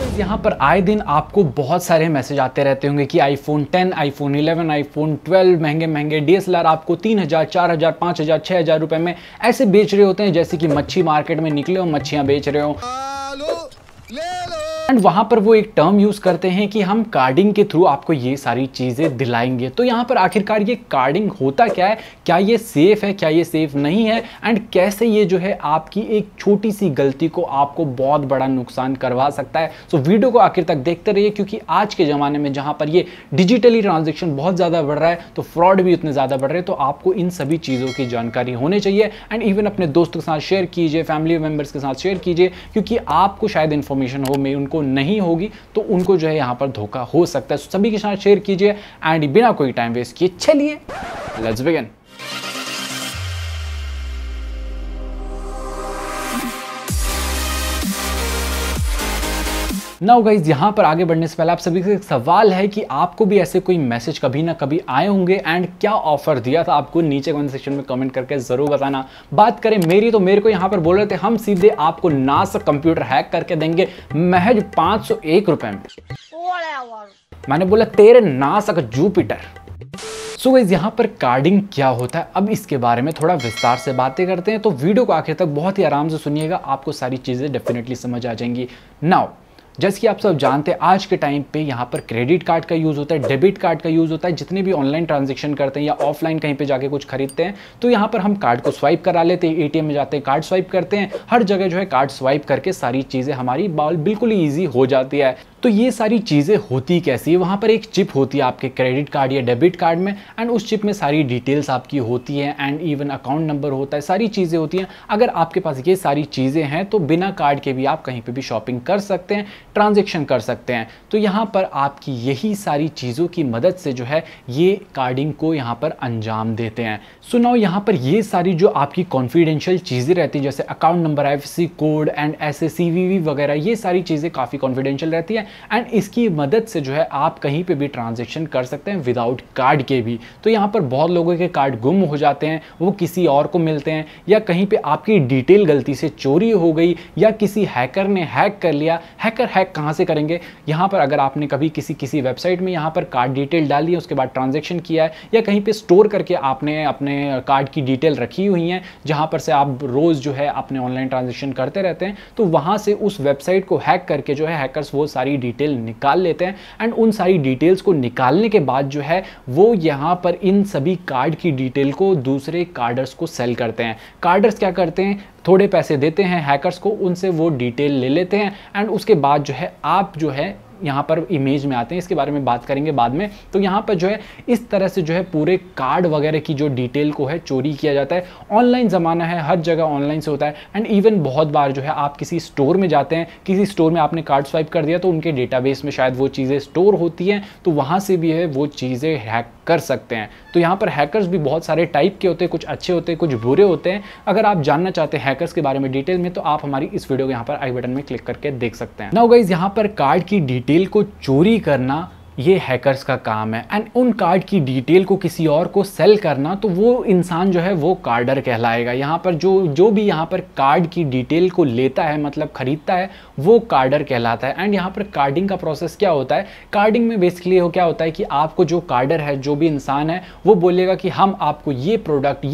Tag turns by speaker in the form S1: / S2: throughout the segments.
S1: यहाँ पर आए दिन आपको बहुत सारे मैसेज आते रहते होंगे कि आईफोन 10, आईफोन 11, आईफोन 12 महंगे महंगे डीएसएलआर आपको 3000, 4000, 5000, 6000 रुपए में ऐसे बेच रहे होते हैं जैसे कि मच्छी मार्केट में निकले हो, मच्छियां बेच रहे हो। एंड वहां पर वो एक टर्म यूज करते हैं कि हम कार्डिंग के थ्रू आपको ये सारी चीजें दिलाएंगे। तो यहाँ पर आखिरकार ये कार्डिंग होता क्या है, क्या ये सेफ है, क्या ये सेफ नहीं है, एंड कैसे ये जो है आपकी एक छोटी सी गलती को आपको बहुत बड़ा नुकसान करवा सकता है। सो वीडियो को आखिर तक देखते रहिए, क्योंकि आज के जमाने में जहां पर ये डिजिटली ट्रांजेक्शन बहुत ज्यादा बढ़ रहा है तो फ्रॉड भी उतने ज्यादा बढ़ रहे हैं। तो आपको इन सभी चीजों की जानकारी होनी चाहिए एंड इवन अपने दोस्तों के साथ शेयर कीजिए, फैमिली मेंबर्स के साथ शेयर कीजिए, क्योंकि आपको शायद इंफॉर्मेशन हो में उनको नहीं होगी तो उनको जो है यहां पर धोखा हो सकता है। सभी के साथ शेयर कीजिए एंड बिना कोई टाइम वेस्ट किए चलिए लेट्स बिगिन। नाउ गाइज, यहां पर आगे बढ़ने से पहले आप सभी से एक सवाल है कि आपको भी ऐसे कोई मैसेज कभी ना कभी आए होंगे एंड क्या ऑफर दिया था आपको, नीचे कमेंट सेक्शन में कमेंट करके जरूर बताना। बात करें मेरी तो मेरे को यहां पर बोल रहे थे हम सीधे आपको नासा कंप्यूटर हैक करके देंगे महज 501 रुपए में। मैंने बोला तेरे नासा का जुपिटर। सो गाइस, यहाँ पर कार्डिंग क्या होता है अब इसके बारे में थोड़ा विस्तार से बातें करते हैं। तो वीडियो को आखिर तक बहुत ही आराम से सुनिएगा, आपको सारी चीजें डेफिनेटली समझ आ जाएंगी। नाउ जैसे कि आप सब जानते हैं आज के टाइम पे यहाँ पर क्रेडिट कार्ड का यूज़ होता है, डेबिट कार्ड का यूज़ होता है। जितने भी ऑनलाइन ट्रांजैक्शन करते हैं या ऑफलाइन कहीं पे जाके कुछ खरीदते हैं तो यहाँ पर हम कार्ड को स्वाइप करा लेते हैं, एटीएम में जाते हैं कार्ड स्वाइप करते हैं, हर जगह जो है कार्ड स्वाइप करके सारी चीज़ें हमारी बिल्कुल ही ईजी हो जाती है। तो ये सारी चीज़ें होती कैसी है, वहाँ पर एक चिप होती है आपके क्रेडिट कार्ड या डेबिट कार्ड में एंड उस चिप में सारी डिटेल्स आपकी होती हैं एंड इवन अकाउंट नंबर होता है, सारी चीज़ें होती हैं। अगर आपके पास ये सारी चीज़ें हैं तो बिना कार्ड के भी आप कहीं पे भी शॉपिंग कर सकते हैं, ट्रांजैक्शन कर सकते हैं। तो यहाँ पर आपकी यही सारी चीज़ों की मदद से जो है ये कार्डिंग को यहाँ पर अंजाम देते हैं। सो नाउ यहाँ पर ये सारी जो आपकी कॉन्फिडेंशियल चीज़ें रहती हैं जैसे account number, IFSC code and ऐसे CVV वगैरह, ये सारी चीज़ें काफ़ी कॉन्फिडेंशियल रहती है एंड इसकी मदद से जो है आप कहीं पे भी ट्रांजैक्शन कर सकते हैं विदाउट कार्ड के भी। तो यहाँ पर बहुत लोगों के कार्ड गुम हो जाते हैं, वो किसी और को मिलते हैं, या कहीं पे आपकी डिटेल गलती से चोरी हो गई या किसी हैकर ने हैक कर लिया। हैकर हैक कहाँ से करेंगे, यहाँ पर अगर आपने कभी किसी वेबसाइट में यहाँ पर कार्ड डिटेल डाली है, उसके बाद ट्रांजैक्शन किया है, या कहीं पे स्टोर करके आपने अपने कार्ड की डिटेल रखी हुई है जहाँ पर से आप रोज़ जो है अपने ऑनलाइन ट्रांजैक्शन करते रहते हैं, तो वहाँ से उस वेबसाइट को हैक करके जो है हैकर्स वो सारी डिटेल निकाल लेते हैं एंड उन सारी डिटेल्स को निकालने के बाद जो है वो यहाँ पर इन सभी कार्ड की डिटेल को दूसरे कार्डर्स को सेल करते हैं। कार्डर्स क्या करते हैं, थोड़े पैसे देते हैं हैकर्स को, उनसे वो डिटेल ले लेते हैं एंड उसके बाद जो है आप जो है यहाँ पर इमेज में आते हैं, इसके बारे में बात करेंगे बाद में। तो यहाँ पर जो है इस तरह से जो है पूरे कार्ड वगैरह की जो डिटेल को है चोरी किया जाता है। ऑनलाइन ज़माना है, हर जगह ऑनलाइन से होता है एंड इवन बहुत बार जो है आप किसी स्टोर में जाते हैं, किसी स्टोर में आपने कार्ड स्वाइप कर दिया तो उनके डेटाबेस में शायद वो चीज़ें स्टोर होती हैं, तो वहाँ से भी है वो चीज़ें हैक कर सकते हैं। तो यहाँ पर हैकर्स भी बहुत सारे टाइप के होते हैं, कुछ अच्छे होते हैं, कुछ बुरे होते हैं। अगर आप जानना चाहते हैं हैकर्स के बारे में डिटेल में तो आप हमारी इस वीडियो को यहाँ पर आई बटन में क्लिक करके देख सकते हैं। नाउ गाइस, यहाँ पर कार्ड की डिटेल को चोरी करना ये हैकर्स का काम है एंड उन कार्ड की डिटेल को किसी और को सेल करना, तो वो इंसान जो है वो कार्डर कहलाएगा। यहाँ पर जो भी यहाँ पर कार्ड की डिटेल को लेता है मतलब खरीदता है वो कार्डर कहलाता है। एंड यहाँ पर कार्डिंग का प्रोसेस क्या होता है, कार्डिंग में बेसिकली क्या होता है कि आपको जो कार्डर है, जो भी इंसान है, वो बोलेगा कि हम आपको ये प्रोडक्ट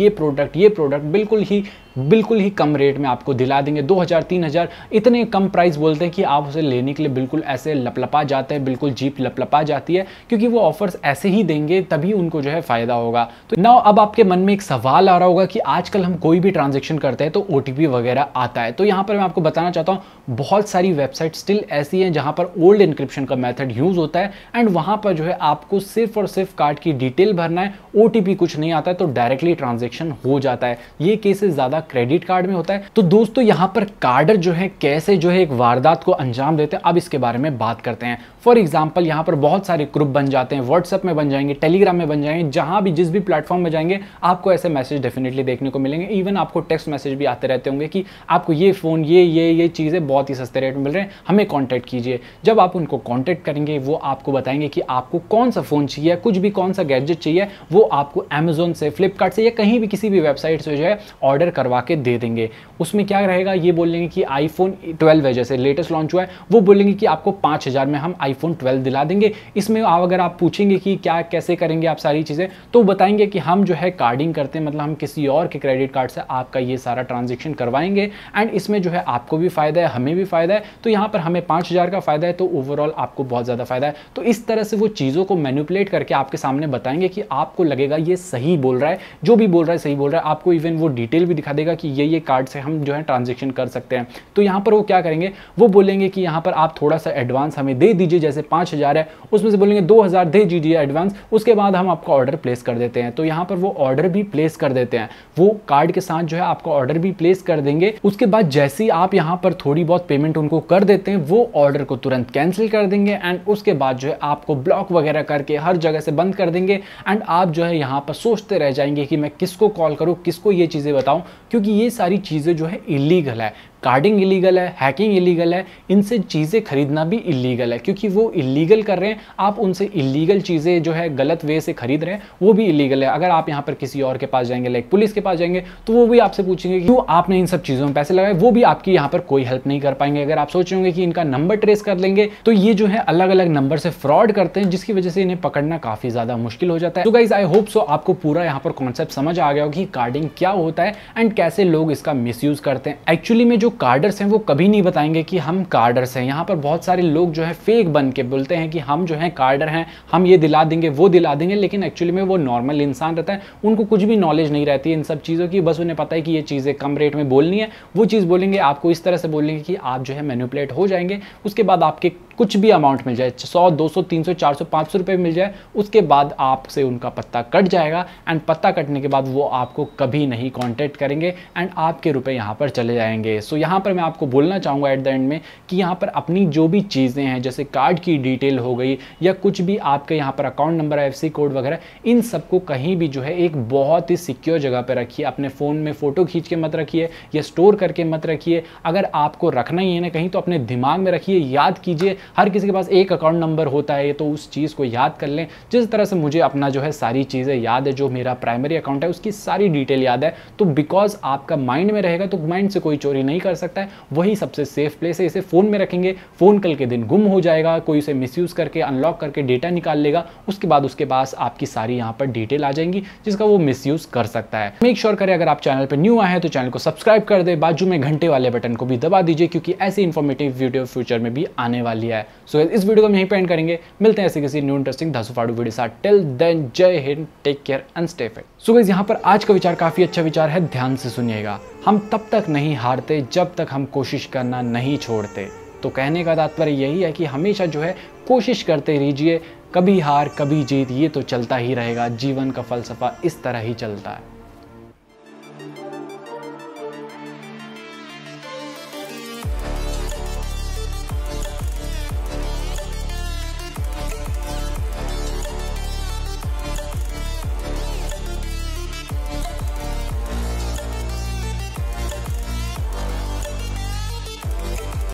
S1: बिल्कुल ही कम रेट में आपको दिला देंगे, 2000 3000 इतने कम प्राइस बोलते हैं कि आप उसे लेने के लिए बिल्कुल ऐसे लपलपा जाते हैं, बिल्कुल जीप लपलपा जाती है, क्योंकि वो ऑफर्स ऐसे ही देंगे तभी उनको जो है फायदा होगा। तो नाउ अब आपके मन में एक सवाल आ रहा होगा कि आजकल हम कोई भी ट्रांजैक्शन करते हैं तो OTP वगैरह आता है। तो यहाँ पर मैं आपको बताना चाहता हूँ बहुत सारी वेबसाइट स्टिल ऐसी हैं जहाँ पर ओल्ड इंक्रिप्शन का मेथड यूज होता है एंड वहाँ पर जो है आपको सिर्फ और सिर्फ कार्ड की डिटेल भरना है, OTP कुछ नहीं आता है, तो डायरेक्टली ट्रांजैक्शन हो जाता है। ये केसेस ज्यादा क्रेडिट कार्ड में होता है। तो दोस्तों यहाँ पर कार्डर जो है कैसे जो है एक वारदात को अंजाम देते हैं, अब इसके बारे में बात करते हैं। फॉर एग्जांपल यहाँ पर बहुत सारे ग्रुप बन जाते हैं, व्हाट्सएप में बन जाएंगे, टेलीग्राम में बन जाएंगे, जहां भी जिस भी प्लेटफॉर्म में जाएंगे आपको ऐसे मैसेज डेफिनेटली देखने को मिलेंगे। इवन आपको टेक्स्ट मैसेज भी आते रहते होंगे कि आपको ये फोन ये चीजें बहुत ही सस्ते रेट में मिल रहे हैं, हमें कॉन्टैक्ट कीजिए। जब आप उनको कॉन्टैक्ट करेंगे वो आपको बताएंगे कि आपको कौन सा फोन चाहिए, कुछ भी कौन सा गैजेट चाहिए, वो आपको अमेजोन से, फ्लिपकार्ट से या कहीं भी किसी भी वेबसाइट से जो है ऑर्डर करवा करवा के दे देंगे। उसमें क्या रहेगा, ये बोलेंगे कि आईफोन 12 है, जैसे लेटेस्ट लॉन्च हुआ है, वो बोलेंगे कि आपको 5,000 में हम आईफोन 12 दिला देंगे। इसमें अगर आप पूछेंगे कि क्या कैसे करेंगे आप सारी चीज़ें, तो बताएंगे कि हम जो है कार्डिंग करते हैं, मतलब हम किसी और के क्रेडिट कार्ड से आपका ये सारा ट्रांजेक्शन करवाएंगे एंड इसमें जो है आपको भी फायदा है, हमें भी फायदा है। तो यहाँ पर हमें 5,000 का फायदा है, तो ओवरऑल आपको बहुत ज़्यादा फायदा है। तो इस तरह से वो चीज़ों को मैनिपुलेट करके आपके सामने बताएंगे कि आपको लगेगा ये सही बोल रहा है, जो भी बोल रहा है सही बोल रहा है। आपको इवन वो डिटेल भी दिखा देगा कि ये कार्ड से हम जो है ट्रांजेक्शन कर सकते हैं। तो यहाँ पर वो क्या करेंगे, वो बोलेंगे कि यहाँ पर आप थोड़ा सा एडवांस हमें दे दीजिए, जैसे 5,000 है उसमें से बोलेंगे 2,000 दे दीजिए एडवांस, उसके बाद हम आपका ऑर्डर प्लेस कर देते हैं। तो यहाँ पर वो ऑर्डर भी प्लेस कर देते हैं, वो कार्ड के साथ जो है आपका ऑर्डर भी प्लेस कर देंगे। उसके बाद जैसे ही आप यहाँ पर थोड़ी बहुत पेमेंट उनको कर देते हैं, वो ऑर्डर को तुरंत कैंसिल कर देंगे एंड उसके बाद जो है आपको ब्लॉक वगैरह करके हर जगह से बंद कर देंगे एंड आप जो है यहाँ पर सोचते रह जाएंगे कि मैं किसको कॉल करूँ, किसको ये चीज़ें बताऊँ, क्योंकि ये सारी चीज़ें जो है इलीगल है। कार्डिंग इलीगल है, हैकिंग इलीगल है, इनसे चीज़ें खरीदना भी इलीगल है, क्योंकि वो इलीगल कर रहे हैं। आप उनसे इलीगल चीज़ें जो है गलत वे से खरीद रहे हैं, वो भी इलीगल है। अगर आप यहाँ पर किसी और के पास जाएंगे, लाइक पुलिस के पास जाएंगे, तो वो भी आपसे पूछेंगे कि क्यों आपने इन सब चीज़ों में पैसे लगाए, वो भी आपकी यहाँ पर कोई हेल्प नहीं कर पाएंगे। अगर आप सोच रहे होंगे कि इनका नंबर ट्रेस कर लेंगे, तो ये जो है अलग अलग नंबर से फ्रॉड करते हैं, जिसकी वजह से इन्हें पकड़ना काफ़ी ज़्यादा मुश्किल हो जाता है। तो गाइस आई होप सो आपको पूरा यहाँ पर कॉन्सेप्ट समझ आ गया हो कि कार्डिंग क्या होता है एंड कैसे लोग इसका मिसयूज करते हैं। एक्चुअली में जो कार्डर्स हैं वो कभी नहीं बताएंगे कि हम कार्डर्स हैं। यहाँ पर बहुत सारे लोग जो है फेक बन के बोलते हैं कि हम जो है कार्डर हैं, हम ये दिला देंगे वो दिला देंगे, लेकिन एक्चुअली में वो नॉर्मल इंसान रहता है, उनको कुछ भी नॉलेज नहीं रहती है इन सब चीज़ों की। बस उन्हें पता है कि ये चीज़ें कम रेट में बोलनी है, वो चीज़ बोलेंगे, आपको इस तरह से बोलेंगे कि आप जो है मैनिपुलेट हो जाएंगे। उसके बाद आपके कुछ भी अमाउंट मिल जाए, 100, 200, 300, 400, 500 रुपये मिल जाए, उसके बाद आपसे उनका पत्ता कट जाएगा एंड पत्ता कटने के बाद वो आपको कभी नहीं कॉन्टेक्ट करेंगे एंड आपके रुपए यहाँ पर चले जाएंगे। सो यहाँ पर मैं आपको बोलना चाहूँगा एट द एंड में कि यहाँ पर अपनी जो भी चीज़ें हैं, जैसे कार्ड की डिटेल हो गई या कुछ भी आपके यहाँ पर अकाउंट नंबर, IFSC कोड वगैरह, इन सबको कहीं भी जो है एक बहुत ही सिक्योर जगह पर रखिए। अपने फ़ोन में फ़ोटो खींच के मत रखिए या स्टोर करके मत रखिए। अगर आपको रखना ही है ना कहीं, तो अपने दिमाग में रखिए, याद कीजिए। हर किसी के पास एक अकाउंट नंबर होता है, तो उस चीज़ को याद कर लें। जिस तरह से मुझे अपना जो है सारी चीज़ें याद है, जो मेरा प्राइमरी अकाउंट है उसकी सारी डिटेल याद है, तो बिकॉज आपका माइंड में रहेगा तो माइंड से कोई चोरी नहीं कर सकता है, वही सबसे सेफ प्लेस है। इसे फ़ोन में रखेंगे, फ़ोन कल के दिन गुम हो जाएगा, कोई उसे मिसयूज़ करके अनलॉक करके डेटा निकाल लेगा, उसके बाद उसके पास आपकी सारी यहाँ पर डिटेल आ जाएंगी जिसका वो मिसयूज़ कर सकता है। मेक श्योर करें अगर आप चैनल पर न्यू आए हैं तो चैनल को सब्सक्राइब कर दे, बाजू में घंटे वाले बटन को भी दबा दीजिए, क्योंकि ऐसी इंफॉर्मेटिव वीडियो फ्यूचर में भी आने वाली है। सो इस वीडियो को हम यहीं पे एंड करेंगे, मिलते हैं ऐसे किसी न्यू इंटरेस्टिंग धांसू-फाड़ू वीडियो साथ। टिल देन जय हिंद, take care and stay fit. So guys यहाँ पर आज का विचार काफ़ी अच्छा विचार है, ध्यान से सुनिएगा। हम तब तक नहीं हारते जब तक हम कोशिश करना नहीं छोड़ते। तो कहने का तात्पर्य यही है कि हमेशा जो है कोशिश करते रहिए, कभी हार कभी जीत ये तो चलता ही रहेगा। जीवन का फलसफा इस तरह ही चलता है।